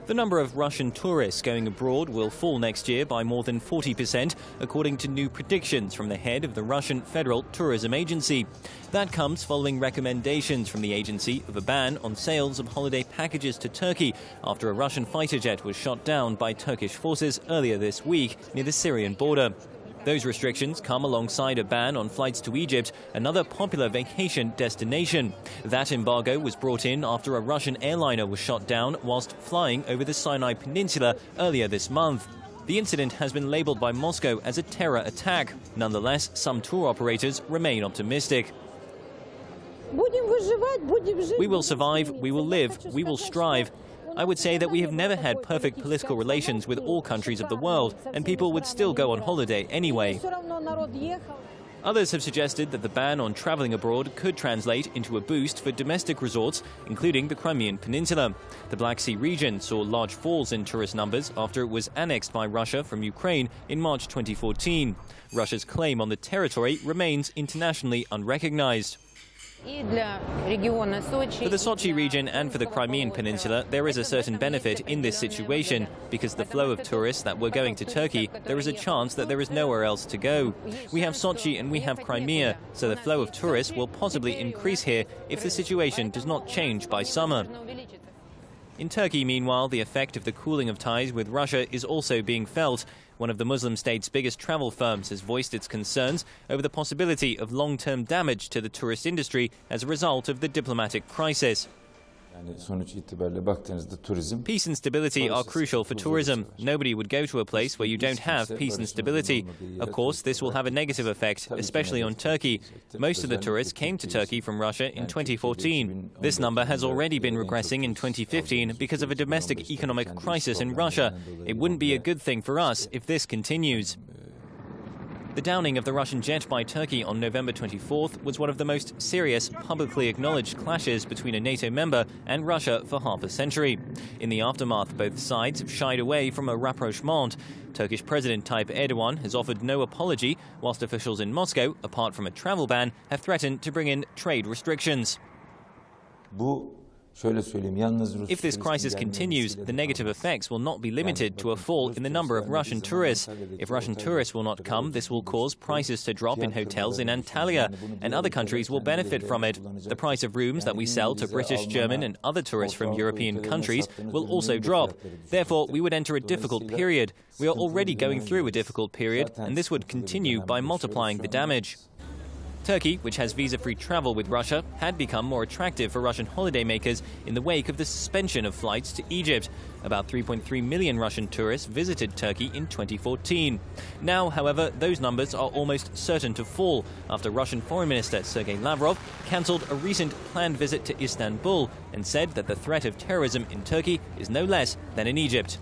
The number of Russian tourists going abroad will fall next year by more than 40%, according to new predictions from the head of the Russian Federal Tourism Agency. That comes following recommendations from the agency of a ban on sales of holiday packages to Turkey after a Russian fighter jet was shot down by Turkish forces earlier this week near the Syrian border. Those restrictions come alongside a ban on flights to Egypt, another popular vacation destination. That embargo was brought in after a Russian airliner was shot down whilst flying over the Sinai Peninsula earlier this month. The incident has been labelled by Moscow as a terror attack. Nonetheless, some tour operators remain optimistic. We will survive, we will live, we will strive. I would say that we have never had perfect political relations with all countries of the world, and people would still go on holiday anyway. Others have suggested that the ban on travelling abroad could translate into a boost for domestic resorts, including the Crimean Peninsula. The Black Sea region saw large falls in tourist numbers after it was annexed by Russia from Ukraine in March 2014. Russia's claim on the territory remains internationally unrecognized. For the Sochi region and for the Crimean Peninsula, there is a certain benefit in this situation. Because the flow of tourists that were going to Turkey, there is a chance that there is nowhere else to go. We have Sochi and we have Crimea, so the flow of tourists will possibly increase here if the situation does not change by summer. In Turkey, meanwhile, the effect of the cooling of ties with Russia is also being felt. One of the Muslim state's biggest travel firms has voiced its concerns over the possibility of long-term damage to the tourist industry as a result of the diplomatic crisis. Peace and stability are crucial for tourism. Nobody would go to a place where you don't have peace and stability. Of course, this will have a negative effect, especially on Turkey. Most of the tourists came to Turkey from Russia in 2014. This number has already been regressing in 2015 because of a domestic economic crisis in Russia. It wouldn't be a good thing for us if this continues. The downing of the Russian jet by Turkey on November 24th was one of the most serious, publicly acknowledged clashes between a NATO member and Russia for half a century. In the aftermath, both sides have shied away from a rapprochement. Turkish President Tayyip Erdogan has offered no apology, whilst officials in Moscow, apart from a travel ban, have threatened to bring in trade restrictions. If this crisis continues, the negative effects will not be limited to a fall in the number of Russian tourists. If Russian tourists will not come, this will cause prices to drop in hotels in Antalya, and other countries will benefit from it. The price of rooms that we sell to British, German and other tourists from European countries will also drop. Therefore, we would enter a difficult period. We are already going through a difficult period, and this would continue by multiplying the damage. Turkey, which has visa-free travel with Russia, had become more attractive for Russian holidaymakers in the wake of the suspension of flights to Egypt. About 3.3 million Russian tourists visited Turkey in 2014. Now, however, those numbers are almost certain to fall after Russian Foreign Minister Sergei Lavrov cancelled a recent planned visit to Istanbul and said that the threat of terrorism in Turkey is no less than in Egypt.